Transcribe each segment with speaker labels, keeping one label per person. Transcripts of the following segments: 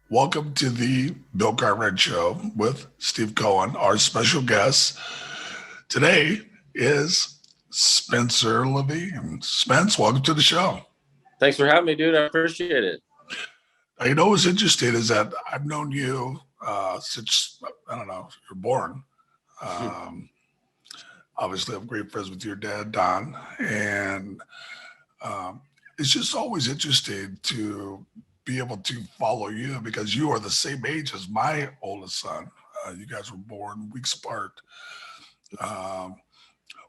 Speaker 1: Welcome to the Bill Cartwright Show with Steve Cohen. Our special guest today is Spencer Levin. Spence, welcome to the show.
Speaker 2: Thanks for having me, dude. I appreciate it.
Speaker 1: You know what's interesting is that I've known you since, I don't know, you're born. Um, Obviously, I'm great friends with your dad, Don. And it's just always interesting to be able to follow you because you are the same age as my oldest son. You guys were born weeks apart. Um,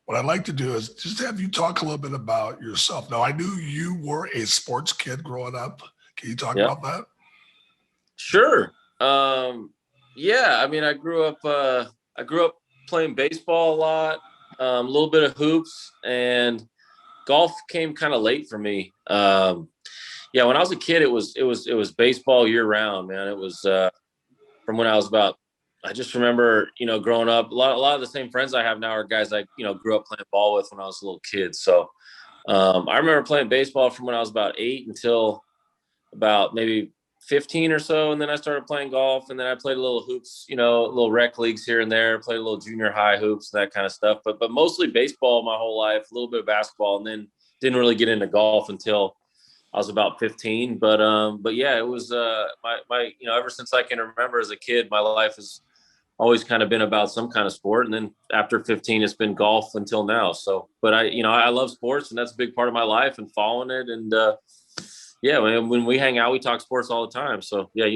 Speaker 1: what I'd like to do is just have you talk a little bit about yourself. Now, I knew you were a sports kid growing up. Can you talk
Speaker 2: Yep.
Speaker 1: about that?
Speaker 2: Sure. Yeah, I mean, I grew up playing baseball a lot, a little bit of hoops, and golf came kind of late for me. Yeah, when I was a kid, it was baseball year round, man. It was from when I was about. I just remember, growing up, a lot of the same friends I have now are guys I, grew up playing ball with when I was a little kid. So I remember playing baseball from when I was about 8 until about maybe 15 or so. And then I started playing golf, and then I played a little hoops, little rec leagues here and there, played a little junior high hoops, that kind of stuff. But mostly baseball my whole life, a little bit of basketball, and then didn't really get into golf until I was about 15. But yeah, it was my ever since I can remember as a kid, my life has always kind of been about some kind of sport. And then after 15, it's been golf until now. So, but I love sports, and that's a big part of my life and following it. And yeah, when we hang out, we talk sports all the time. So yeah,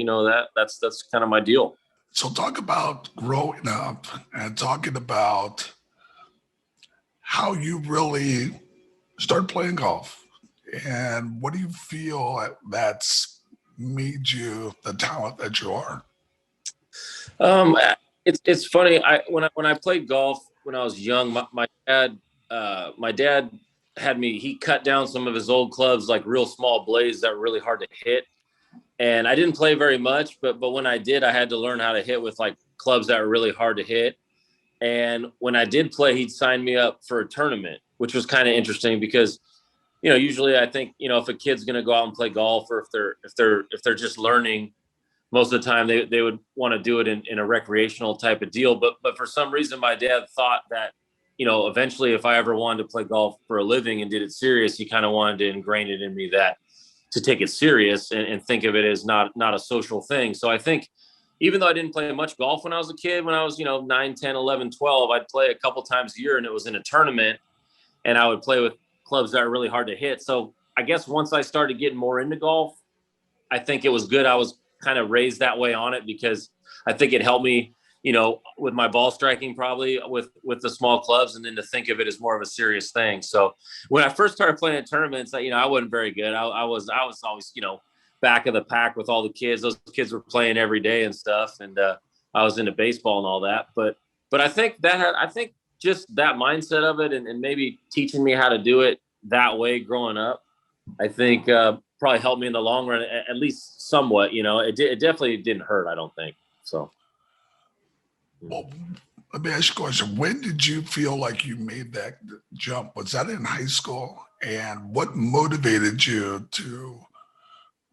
Speaker 2: that's kind of my deal.
Speaker 1: So, talk about growing up and talking about how you really started playing golf and what do you feel that's made you the talent that you are?
Speaker 2: Um, it's funny. When I played golf when I was young, my dad had me. He cut down some of his old clubs, like real small blades that were really hard to hit. And I didn't play very much, but when I did, I had to learn how to hit with like clubs that were really hard to hit. And when I did play, he'd sign me up for a tournament, which was kind of interesting because usually I think if a kid's going to go out and play golf, or if they're just learning, most of the time they would want to do it in a recreational type of deal. But for some reason, my dad thought that eventually, if I ever wanted to play golf for a living and did it serious, he kind of wanted to ingrain it in me that to take it serious and think of it as not a social thing. So I think even though I didn't play much golf when I was a kid, when I was 9, 10, 11, 12, I'd play a couple times a year, and it was in a tournament, and I would play with clubs that are really hard to hit. So I guess once I started getting more into golf, I think it was good I was kind of raised that way on it, because I think it helped me, with my ball striking, probably with the small clubs, and then to think of it as more of a serious thing. So when I first started playing in tournaments, I wasn't very good. I was always, back of the pack with all the kids. Those kids were playing every day and stuff. And I was into baseball and all that. But I think just that mindset of it, and maybe teaching me how to do it that way growing up, I think probably helped me in the long run, at least somewhat. It definitely didn't hurt, I don't think. So.
Speaker 1: Well, let me ask you a question. When did you feel like you made that jump? Was that in high school? And what motivated you to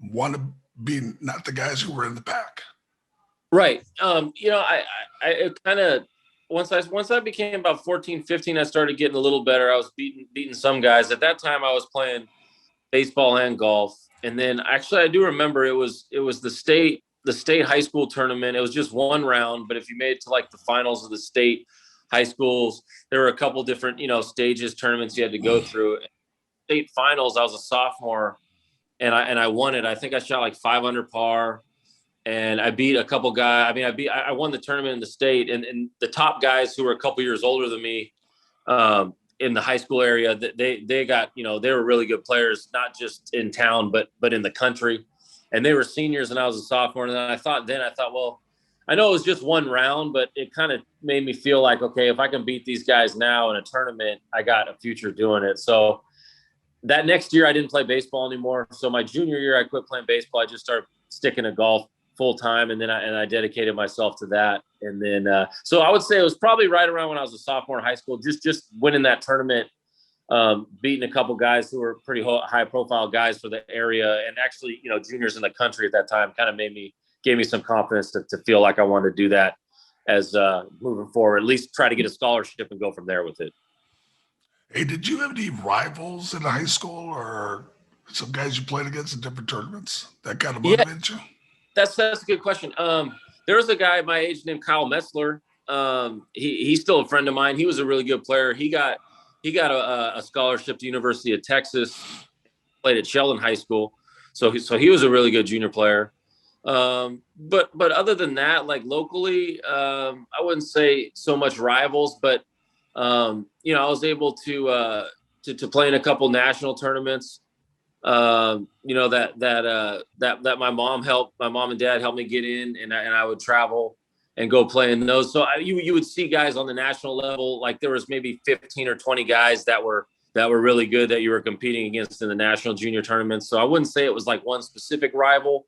Speaker 1: want to be not the guys who were in the pack?
Speaker 2: Right. I it kind of once I became about 14, 15, I started getting a little better. I was beating some guys. At that time I was playing baseball and golf. And then actually I do remember it was the state high school tournament. It was just one round, but if you made it to like the finals of the state high schools, there were a couple different, stages, tournaments you had to go through. State finals, I was a sophomore, and I won it. I think I shot like 5 under par, and I beat a couple guys. I mean, I won the tournament in the state, and the top guys who were a couple years older than me, in the high school area, they got, they were really good players, not just in town, but in the country. And they were seniors and I was a sophomore. And then I thought, well, I know it was just one round, but it kind of made me feel like, okay, if I can beat these guys now in a tournament, I got a future doing it. So that next year I didn't play baseball anymore. So my junior year, I quit playing baseball. I just started sticking to golf full time. And then I dedicated myself to that. And then, so I would say it was probably right around when I was a sophomore in high school, just winning that tournament, beating a couple guys who were pretty high profile guys for the area, and actually, juniors in the country at that time, kind of made me gave me some confidence to feel like I wanted to do that as moving forward, at least try to get a scholarship and go from there with it.
Speaker 1: Hey, did you have any rivals in high school or some guys you played against in different tournaments that kind of
Speaker 2: Yeah,
Speaker 1: motivated you?
Speaker 2: that's a good question. There was a guy my age named Kyle Metzler. He's still a friend of mine. He was a really good player. He got a scholarship to University of Texas, played at Sheldon High School. So he was a really good junior player. But other than that, like locally, I wouldn't say so much rivals, but you know, I was able to play in a couple national tournaments. You know, that my mom and dad helped me get in, and I would travel and go play in those. So you would see guys on the national level, like there was maybe 15 or 20 guys that were really good that you were competing against in the national junior tournaments. So I wouldn't say it was like one specific rival,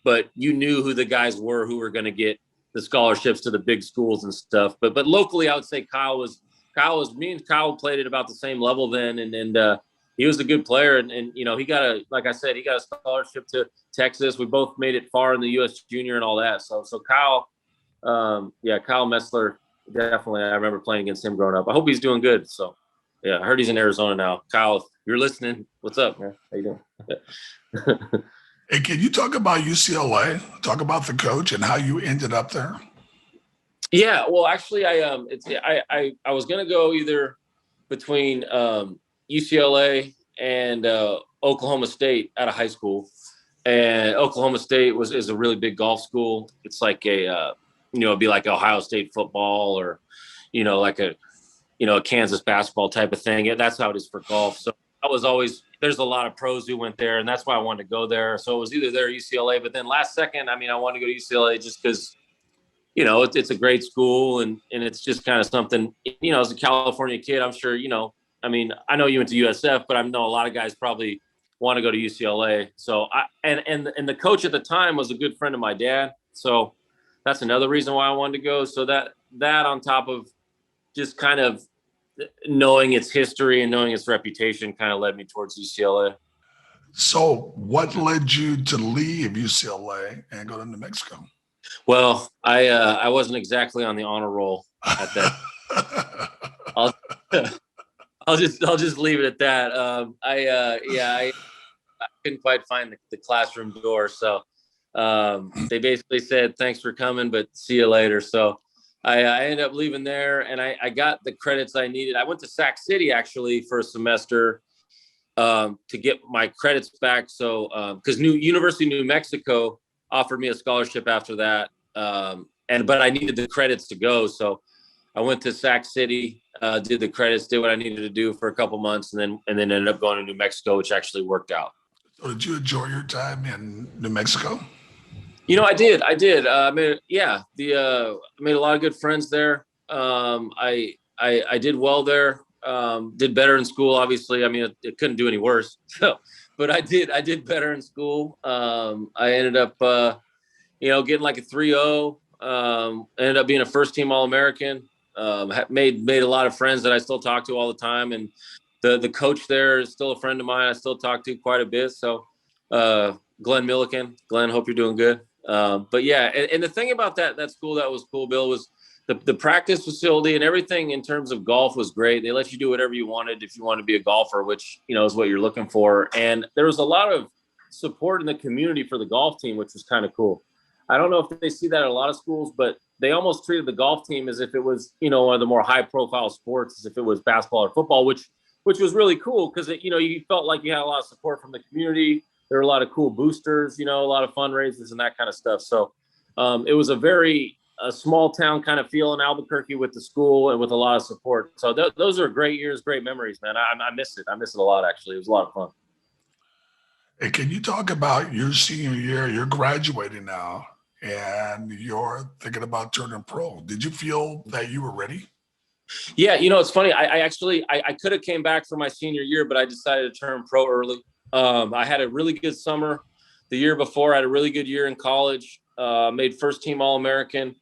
Speaker 2: but you knew who the guys were who were going to get the scholarships to the big schools and stuff. But locally, I would say me and Kyle played at about the same level then. And he was a good player. And, you know, he got a scholarship to Texas. We both made it far in the US junior and all that. So Kyle, Kyle Metzler, definitely. I remember playing against him growing up. I hope he's doing good. So yeah, I heard he's in Arizona now. Kyle, if you're listening, what's up, man? How you doing?
Speaker 1: Hey, can you talk about UCLA? Talk about the coach and how you ended up there.
Speaker 2: Yeah, well, actually, I was gonna go either between UCLA and Oklahoma State out of high school, and Oklahoma State is a really big golf school. It's like it'd be like Ohio State football, or like a Kansas basketball type of thing. Yeah, that's how it is for golf. So I was always, there's a lot of pros who went there, and that's why I wanted to go there. So it was either there or UCLA. But then last second, I wanted to go to UCLA just because, it's a great school, and it's just kind of something, as a California kid, I'm sure, I know you went to USF, but I know a lot of guys probably want to go to UCLA. So and the coach at the time was a good friend of my dad. So that's another reason why I wanted to go. So that on top of just kind of knowing its history and knowing its reputation kind of led me towards UCLA.
Speaker 1: So what led you to leave UCLA and go to New Mexico?
Speaker 2: Well, I wasn't exactly on the honor roll at that. I'll just leave it at that. I couldn't quite find the classroom door. So they basically said, thanks for coming, but see you later. So I ended up leaving there, and I got the credits I needed. I went to Sac City actually for a semester to get my credits back. So because University of New Mexico offered me a scholarship after that, but I needed the credits to go. So I went to Sac City, did the credits, did what I needed to do for a couple months, and then ended up going to New Mexico, which actually worked out.
Speaker 1: So did you enjoy your time in New Mexico?
Speaker 2: I did. I made a lot of good friends there. I did well there. Did better in school, obviously. It couldn't do any worse. So, but I did better in school. I ended up, getting like a 3.0. Ended up being a first team All-American. Made a lot of friends that I still talk to all the time. And the coach there is still a friend of mine. I still talk to quite a bit. So, Glenn Milliken. Glenn, hope you're doing good. But yeah, and the thing about that school that was cool, Bill, was the practice facility and everything in terms of golf was great. They let you do whatever you wanted if you want to be a golfer, which, is what you're looking for. And there was a lot of support in the community for the golf team, which was kind of cool. I don't know if they see that at a lot of schools, but they almost treated the golf team as if it was, one of the more high profile sports, as if it was basketball or football, which was really cool because, you felt like you had a lot of support from the community. There were a lot of cool boosters, a lot of fundraisers and that kind of stuff. So it was a small town kind of feel in Albuquerque with the school and with a lot of support. So those are great years, great memories, man. I miss it. I miss it a lot, actually. It was a lot of fun.
Speaker 1: Hey, can you talk about your senior year? You're graduating now and you're thinking about turning pro. Did you feel that you were ready?
Speaker 2: Yeah, it's funny. I could have came back for my senior year, but I decided to turn pro early. I had a really good summer the year before. I had a really good year in college, made first team All-American,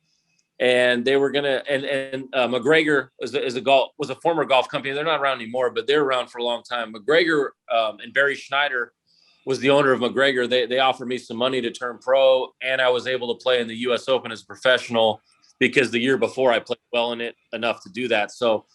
Speaker 2: and they were going to, and McGregor was a former golf company. They're not around anymore, but they're around for a long time. McGregor and Barry Schneider was the owner of McGregor, they offered me some money to turn pro, and I was able to play in the U.S. Open as a professional because the year before I played well in it enough to do that. So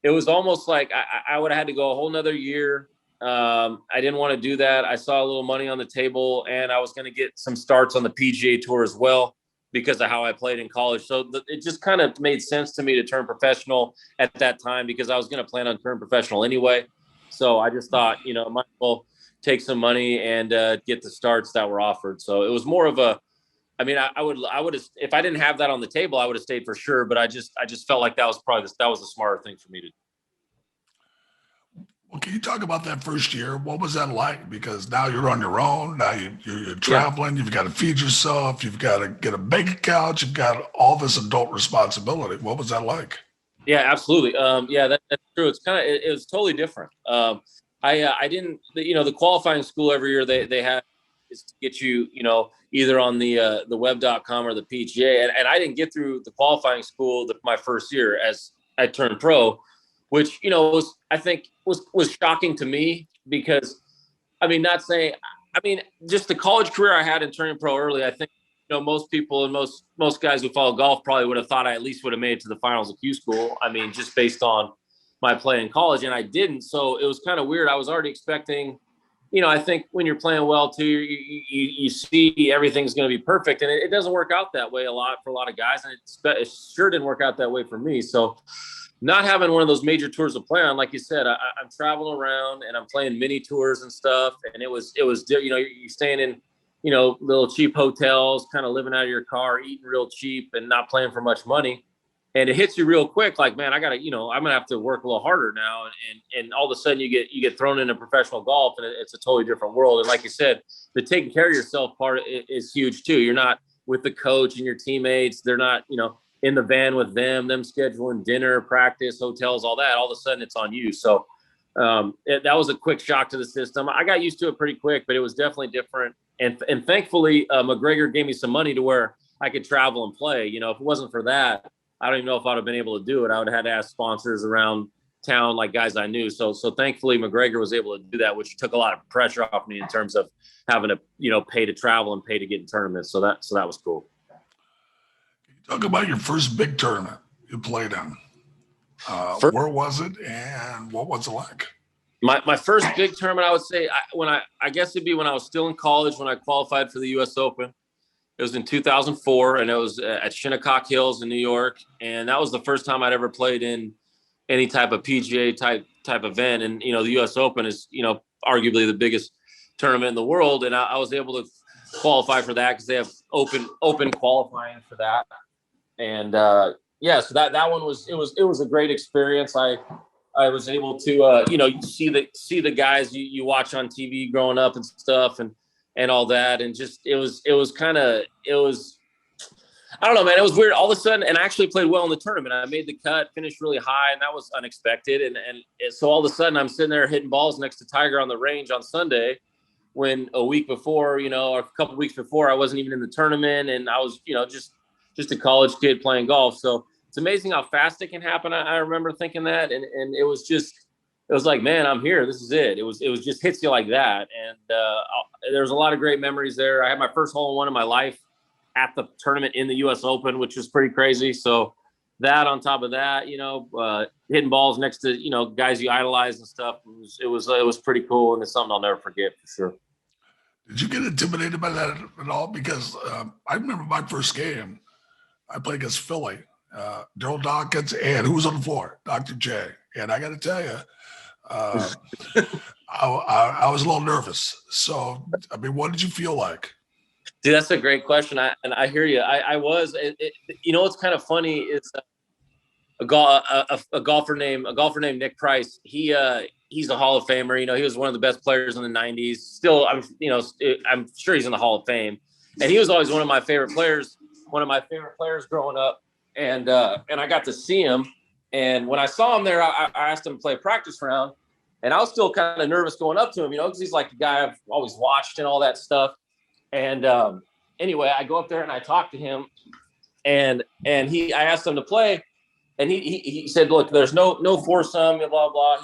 Speaker 2: it was almost like I would have had to go a whole nother year. I didn't want to do that. I saw a little money on the table, and I was going to get some starts on the PGA Tour as well because of how I played in college. So it just kind of made sense to me to turn professional at that time because I was going to plan on turning professional anyway. So I just thought, might as well take some money and get the starts that were offered. So it was more of a, I would have, if I didn't have that on the table, I would have stayed for sure. But I just felt like that was the smarter thing for me to do.
Speaker 1: Well, can you talk about that first year? What was that like? Because now you're on your own. Now you're traveling. Yeah. You've got to feed yourself. You've got to get a bank account. You've got all this adult responsibility. What was that like?
Speaker 2: Yeah, absolutely. That's true. It was totally different. I didn't, the qualifying school every year they have is to get you, either on the web.com or the PGA. And I didn't get through the qualifying school my first year as I turned pro, which, was shocking to me because, just the college career I had in turning pro early, I think, most people and most guys who follow golf probably would have thought I at least would have made it to the finals of Q school. Just based on my play in college, and I didn't. So it was kind of weird. I was already expecting, I think when you're playing well too, you see everything's going to be perfect, and it doesn't work out that way for a lot of guys, and it sure didn't work out that way for me. So not having one of those major tours to play on, like you said, I'm traveling around and I'm playing mini tours and stuff, and it was you're staying in little cheap hotels, kind of living out of your car, eating real cheap and not playing for much money. And it hits you real quick. Like, man, I'm going to have to work a little harder now. And all of a sudden you get thrown into professional golf, and it's a totally different world. And like you said, the taking care of yourself part is huge too. You're not with the coach and your teammates. They're not, in the van with them scheduling dinner, practice, hotels, all that. All of a sudden it's on you. So that was a quick shock to the system. I got used to it pretty quick, but it was definitely different. And thankfully, McGregor gave me some money to where I could travel and play. If it wasn't for that, I don't even know if I'd have been able to do it. I would have had to ask sponsors around town, like guys I knew. So thankfully, McGregor was able to do that, which took a lot of pressure off me in terms of having to, pay to travel and pay to get in tournaments. So that was cool.
Speaker 1: Can you talk about your first big tournament you played in? Where was it, and what was it like?
Speaker 2: My first big tournament, I would say, I guess it'd be when I was still in college when I qualified for the U.S. Open. It was in 2004, and it was at Shinnecock Hills in New York, and that was the first time I'd ever played in any type of PGA type event. And the U.S. Open is arguably the biggest tournament in the world, and I was able to qualify for that because they have open qualifying for that. And so that one was a great experience. I was able to see the guys you watch on TV growing up and stuff and all that, and just it was I don't know, man. It was weird all of a sudden, and I actually played well in the tournament. I made the cut, finished really high, and that was unexpected. And so all of a sudden, I'm sitting there hitting balls next to Tiger on the range on Sunday, when a week before, or a couple of weeks before, I wasn't even in the tournament, and I was, just a college kid playing golf. So it's amazing how fast it can happen. I remember thinking that, and it was like, man, I'm here. This is it. It was just hits you like that. And there's a lot of great memories there. I had my first hole-in-one in my life at the tournament in the U.S. Open, which was pretty crazy. So that on top of that, hitting balls next to, guys you idolize and stuff, it was pretty cool. And it's something I'll never forget for sure.
Speaker 1: Did you get intimidated by that at all? Because I remember my first game, I played against Philly, Daryl Dawkins, and who was on the floor? Dr. J. And I got to tell you, I was a little nervous. So, what did you feel like?
Speaker 2: Dude, that's a great question. I hear you. I was. What's kind of funny is a golfer named Nick Price. He's a Hall of Famer. He was one of the best players in the '90s. Still, I'm sure he's in the Hall of Fame. And he was always one of my favorite players growing up. And I got to see him. And when I saw him there, I asked him to play a practice round. And I was still kind of nervous going up to him, because he's like a guy I've always watched and all that stuff. And anyway, I go up there and I talk to him, and I asked him to play, and he said, look, there's no foursome, blah, blah.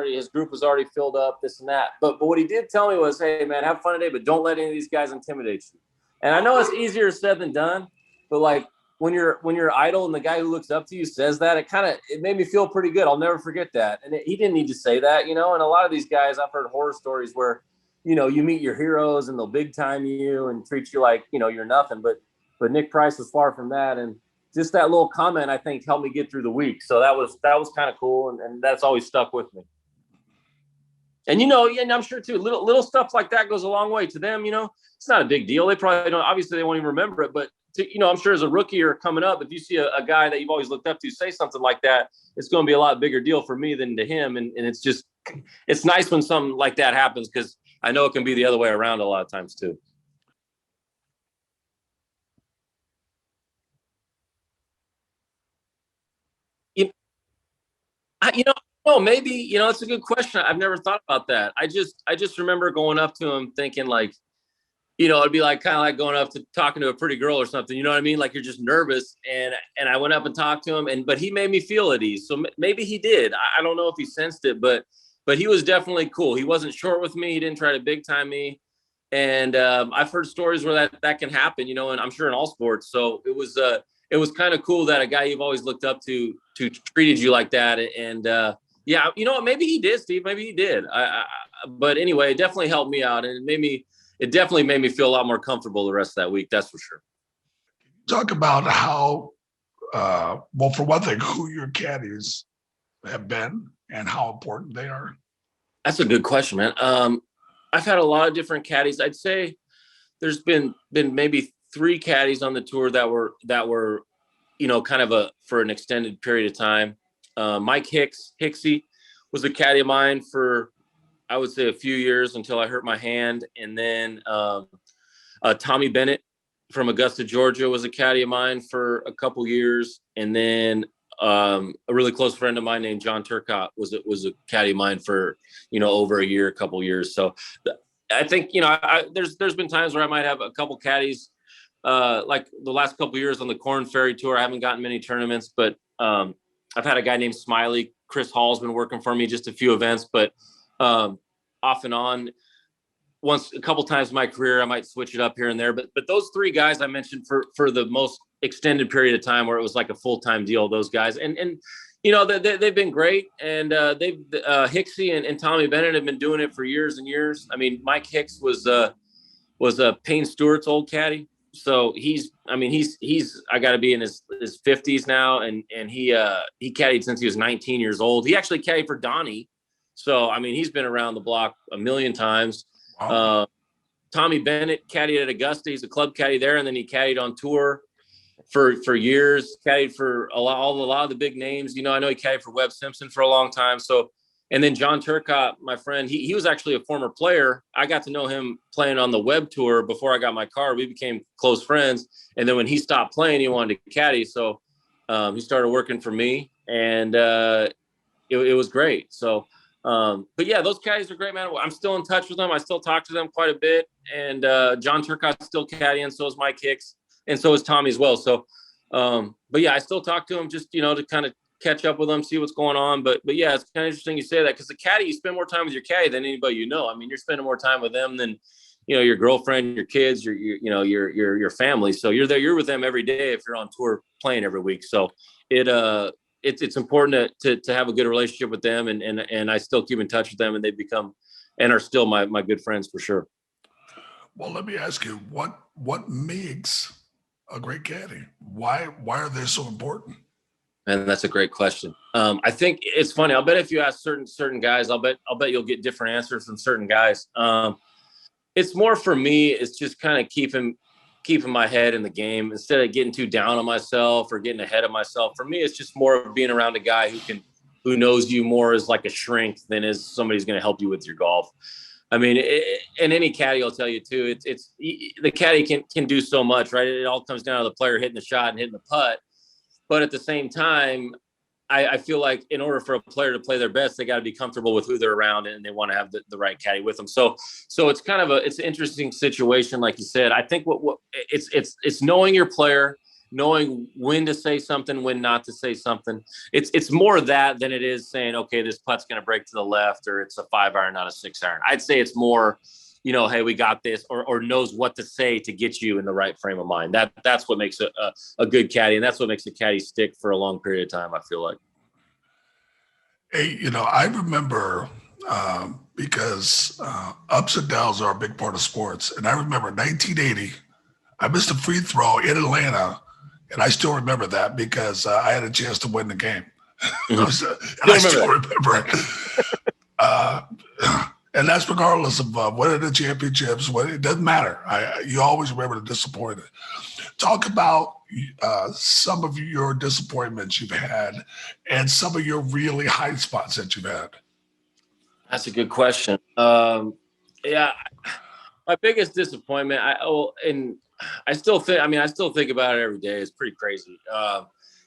Speaker 2: His group was already filled up, this and that. But what he did tell me was, hey, man, have fun today, but don't let any of these guys intimidate you. And I know it's easier said than done, but like when you're idle and the guy who looks up to you says that, it made me feel pretty good. I'll never forget that. And he didn't need to say that, you know. And a lot of these guys, I've heard horror stories where, you know, you meet your heroes and they'll big time you and treat you like, you know, you're nothing. But Nick Price was far from that. And just that little comment, I think, helped me get through the week. So that was kind of cool. And that's always stuck with me. And, you know, and I'm sure too, little stuff like that goes a long way to them. You know, it's not a big deal. They probably don't, obviously they won't even remember it, but you know, I'm sure as a rookie or coming up, if you see a guy that you've always looked up to say something like that, it's going to be a lot bigger deal for me than to him. And it's nice when something like that happens, because I know it can be the other way around a lot of times too. Maybe, you know, it's a good question. I've never thought about that. I just remember going up to him thinking like, you know, it'd be like kind of like going up to talking to a pretty girl or something. You know what I mean? Like you're just nervous. And I went up and talked to him, but he made me feel at ease. So maybe he did. I don't know if he sensed it, but he was definitely cool. He wasn't short with me. He didn't try to big time me. And I've heard stories where that can happen, you know, and I'm sure in all sports. So it was kind of cool that a guy you've always looked up to treated you like that. And yeah, you know what? Maybe he did, Steve. Maybe he did. But anyway, it definitely helped me out, and it definitely made me feel a lot more comfortable the rest of that week. That's for sure.
Speaker 1: Talk about how, well, for one thing, who your caddies have been and how important they are.
Speaker 2: That's a good question, man. I've had a lot of different caddies. I'd say there's been maybe 3 caddies on the tour that were, you know, kind of for an extended period of time. Mike Hicksy was a caddy of mine for, I would say, a few years until I hurt my hand. And then Tommy Bennett from Augusta, Georgia was a caddy of mine for a couple years. And then a really close friend of mine named John Turcotte was a caddy of mine for, you know, over a couple years. So I think, you know, there's been times where I might have a couple caddies, like the last couple years on the Korn Ferry Tour. I haven't gotten many tournaments, but I've had a guy named Smiley. Chris Hall's been working for me just a few events, but off and on, a couple times in my career, I might switch it up here and there. But those 3 guys I mentioned for the most extended period of time where it was like a full-time deal, those guys. And you know, they've been great. And Hicksy and Tommy Bennett have been doing it for years and years. I mean, Mike Hicks was Payne Stewart's old caddy. So he's I got to be in his 50s now. And he caddied since he was 19 years old. He actually caddied for Donnie. So, I mean, he's been around the block a million times. Wow. Tommy Bennett caddied at Augusta. He's a club caddy there. And then he caddied on tour for years, caddied for a lot of the big names. You know, I know he caddied for Webb Simpson for a long time. So, and then John Turcotte, my friend, he was actually a former player. I got to know him playing on the Webb tour before I got my car. We became close friends. And then when he stopped playing, he wanted to caddy. So he started working for me, and it was great. So, but yeah, those caddies are great, man. I'm still in touch with them. I still talk to them quite a bit. And John Turcotte's still caddying. So is Mike Hicks, and so is Tommy as well. So, but yeah, I still talk to him just, you know, to kind of catch up with them, see what's going on. But yeah, it's kind of interesting you say that, because the caddy, you spend more time with your caddy than anybody you know. I mean, you're spending more time with them than, you know, your girlfriend, your kids, your family. So you're with them every day if you're on tour playing every week. So it's important to have a good relationship with them, and I still keep in touch with them, and they become and are still my good friends for sure.
Speaker 1: Well, let me ask you, what makes a great caddy? Why are they so important?
Speaker 2: And that's a great question. I think it's funny. I'll bet if you ask certain guys, I'll bet you'll get different answers from certain guys. It's more for me. It's just kind of keeping my head in the game instead of getting too down on myself or getting ahead of myself. For me, it's just more of being around a guy who knows you more as like a shrink than as somebody's going to help you with your golf. I mean, and any caddy will tell you too. It's the caddy can do so much, right? It all comes down to the player hitting the shot and hitting the putt. But at the same time, I feel like in order for a player to play their best, they got to be comfortable with who they're around, and they want to have the right caddy with them. So it's kind of it's an interesting situation, like you said. I think what it's knowing your player knowing when to say something, when not to say something. It's more that than it is saying, okay, this putt's going to break to the left, or it's a 5-iron, not a 6-iron. I'd say it's more, hey, we got this, or knows what to say to get you in the right frame of mind. That's what makes a good caddy, and that's what makes a caddy stick for a long period of time, I feel like.
Speaker 1: Hey, I remember because ups and downs are a big part of sports. And I remember 1980, I missed a free throw in Atlanta. And I still remember that because I had a chance to win the game.
Speaker 2: Mm-hmm.
Speaker 1: And I still remember it. And that's regardless of winning the championships. It doesn't matter. You always remember the disappointment. Talk about some of your disappointments you've had and some of your really high spots that you've had.
Speaker 2: That's a good question. Yeah, my biggest disappointment. I still think about it every day. It's pretty crazy.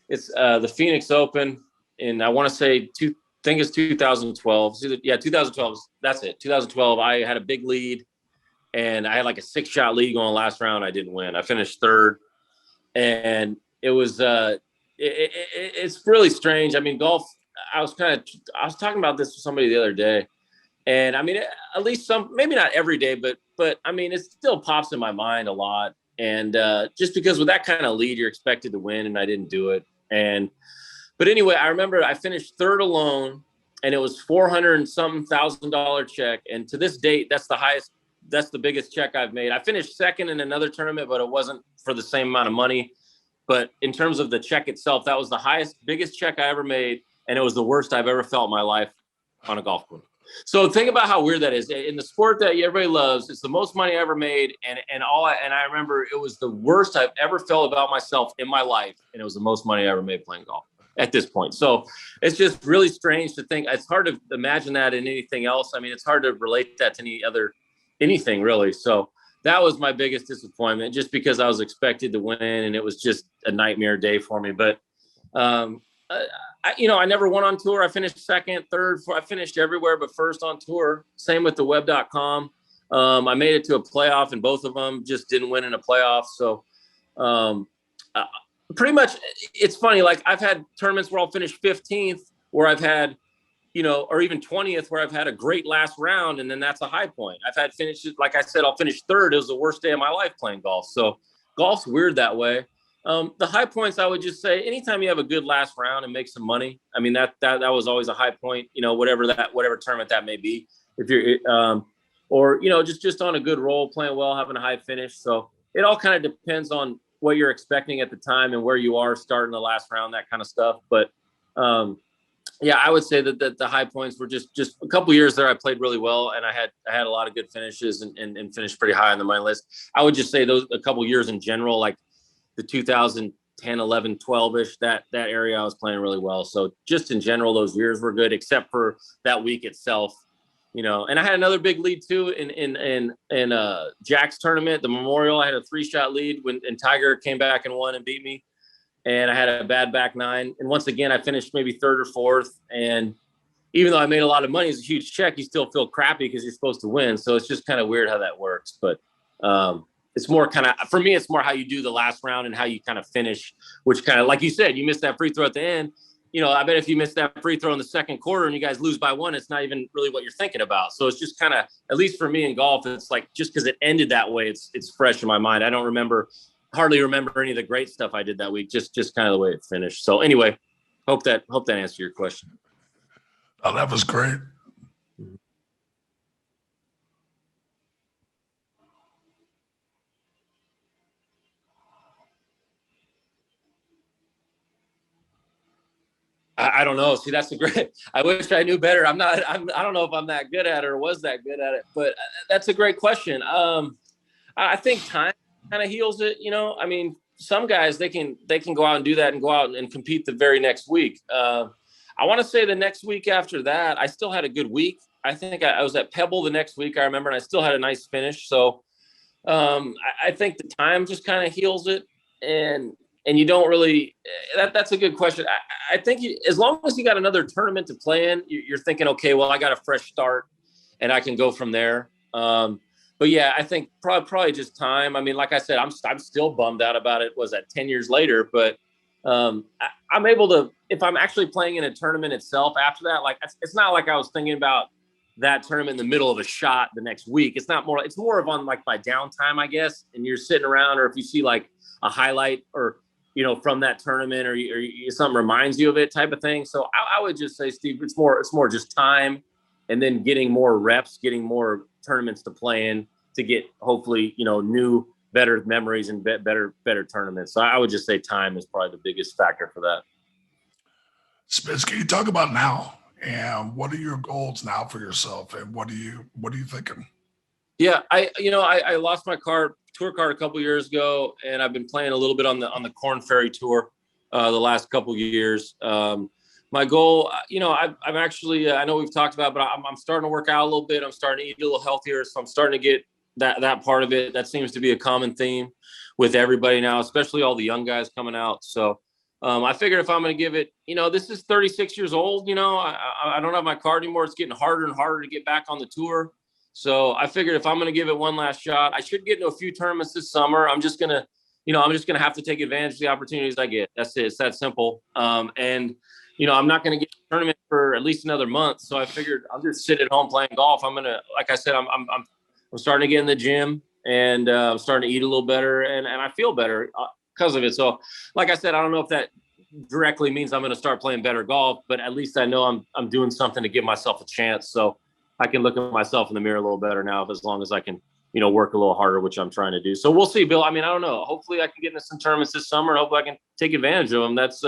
Speaker 2: It's the Phoenix Open, and I want to say it's 2012. 2012. That's it. 2012. I had a big lead, and I had like a 6-shot lead going last round. I didn't win. I finished third, and it was it's really strange. I mean, golf. I was talking about this with somebody the other day. And I mean, at least maybe not every day, but I mean, it still pops in my mind a lot. And just because with that kind of lead, you're expected to win, and I didn't do it. But anyway, I remember I finished third alone, and it was $400 and something thousand check. And to this date, that's the biggest check I've made. I finished second in another tournament, but it wasn't for the same amount of money. But in terms of the check itself, that was the biggest check I ever made. And it was the worst I've ever felt in my life on a golf course. So think about how weird that is. In the sport that everybody loves, it's the most money I ever made. And I remember it was the worst I've ever felt about myself in my life. And it was the most money I ever made playing golf at this point. So it's just really strange to think. It's hard to imagine that in anything else. I mean, it's hard to relate that to anything really. So that was my biggest disappointment, just because I was expected to win, and it was just a nightmare day for me. But, I never won on tour. I finished second, third, I finished everywhere but first on tour. Same with the web.com. I made it to a playoff in both of them, just didn't win in a playoff. So pretty much it's funny. Like I've had tournaments where I'll finish 15th, where I've had, or even 20th, where I've had a great last round. And then that's a high point. I've had finishes, like I said, I'll finish third. It was the worst day of my life playing golf. So golf's weird that way. The high points, I would just say, anytime you have a good last round and make some money. I mean, that was always a high point, whatever tournament that may be. If you're, or just on a good roll, playing well, having a high finish. So it all kind of depends on what you're expecting at the time and where you are starting the last round, that kind of stuff. But yeah, I would say that the high points were just a couple years there. I played really well, and I had a lot of good finishes and finished pretty high on the money list. I would just say those a couple years in general, like the 2010, 11, 12-ish, that area I was playing really well. So just in general, those years were good, except for that week itself, and I had another big lead too in Jack's tournament, the Memorial. I had a 3-shot lead and Tiger came back and won and beat me. And I had a bad back nine. And once again, I finished maybe third or fourth. And even though I made a lot of money, it's a huge check, you still feel crappy because you're supposed to win. So it's just kind of weird how that works. But it's more kind of, for me, it's more how you do the last round and how you kind of finish, which kind of, like you said, you missed that free throw at the end. I bet if you missed that free throw in the second quarter and you guys lose by one, it's not even really what you're thinking about. So it's just kind of, at least for me in golf, it's like, just because it ended that way, it's fresh in my mind. I don't hardly remember any of the great stuff I did that week, just kind of the way it finished. So anyway, hope that answered your question.
Speaker 1: Oh, that was great.
Speaker 2: I don't know. See, I wish I knew better. I don't know if I'm that good at it or was that good at it, but that's a great question. I think time kind of heals it. I mean, some guys, they can go out and do that and go out and compete the very next week. I want to say the next week after that, I still had a good week. I think I was at Pebble the next week, I remember, and I still had a nice finish. So I think the time just kind of heals it. And you don't really, that's a good question. I think as long as you got another tournament to play in, you're thinking, okay, well, I got a fresh start and I can go from there. but yeah, I think probably just time. I mean, like I said, I'm still bummed out about it. Was that 10 years later? But I'm able to, if I'm actually playing in a tournament itself after that, like it's not like I was thinking about that tournament in the middle of a shot the next week. It's more of on like my downtime, I guess. And you're sitting around, or if you see like a highlight or, from that tournament, or something reminds you of it type of thing. So I would just say, Steve, it's more just time, and then getting more reps, getting more tournaments to play in to get hopefully, new, better memories and better tournaments. So I would just say time is probably the biggest factor for that.
Speaker 1: Spence, can you talk about now, and what are your goals now for yourself, and what are you thinking?
Speaker 2: Yeah, I lost my tour card a couple years ago, and I've been playing a little bit on the Korn Ferry Tour the last couple years. My goal, I'm actually, I know we've talked about, but I'm starting to work out a little bit. I'm starting to eat a little healthier, so I'm starting to get that part of it. That seems to be a common theme with everybody now, especially all the young guys coming out. So I figured if I'm going to give it, this is 36 years old. I don't have my card anymore. It's getting harder and harder to get back on the tour. So I figured if I'm going to give it one last shot, I should get into a few tournaments this summer. I'm just going to have to take advantage of the opportunities I get. That's it. It's that simple. And I'm not going to get a tournament for at least another month. So I figured I'll just sit at home playing golf. I'm going to, like I said, I'm starting to get in the gym, and I'm starting to eat a little better, and I feel better because of it. So like I said, I don't know if that directly means I'm going to start playing better golf, but at least I know I'm doing something to give myself a chance. So I can look at myself in the mirror a little better now, as long as I can, work a little harder, which I'm trying to do. So we'll see, Bill. I mean, I don't know. Hopefully I can get into some tournaments this summer, and hopefully I can take advantage of them. That's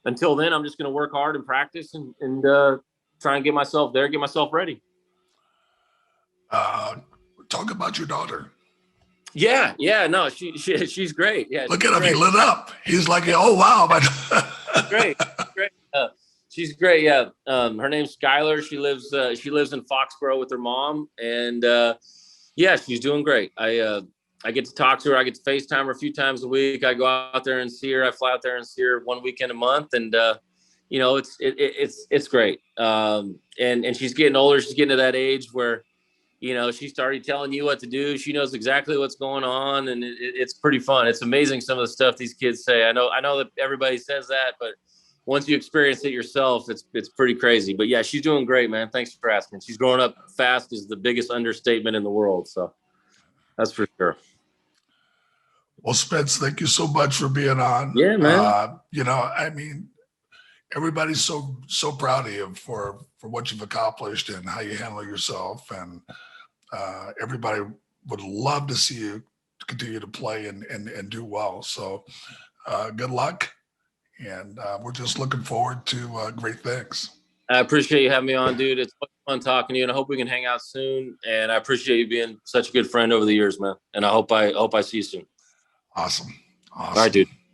Speaker 2: until then, I'm just going to work hard and practice and try and get myself there, get myself ready.
Speaker 1: Talk about your daughter.
Speaker 2: Yeah. No, she's great. Yeah.
Speaker 1: Look at him. He lit up. He's like, oh, wow. But
Speaker 2: great. She's great. Yeah. Her name's Skylar. She lives in Foxborough with her mom, and yeah, she's doing great. I get to talk to her. I get to FaceTime her a few times a week. I go out there and see her. I fly out there and see her one weekend a month, and it's great. And she's getting older. She's getting to that age where, she started telling you what to do. She knows exactly what's going on, and it's pretty fun. It's amazing some of the stuff these kids say. I know that everybody says that, but once you experience it yourself, it's pretty crazy. But yeah, she's doing great, man. Thanks for asking. She's growing up fast is the biggest understatement in the world. So that's for sure.
Speaker 1: Well, Spence, thank you so much for being on.
Speaker 2: Yeah, man.
Speaker 1: I mean, everybody's so proud of you for what you've accomplished and how you handle yourself, and everybody would love to see you continue to play and do well. So good luck, and we're just looking forward to great things.
Speaker 2: I appreciate you having me on, dude. It's fun talking to you, and I hope we can hang out soon. And I appreciate you being such a good friend over the years, man. And I hope I see you soon.
Speaker 1: Awesome.
Speaker 2: All right, dude.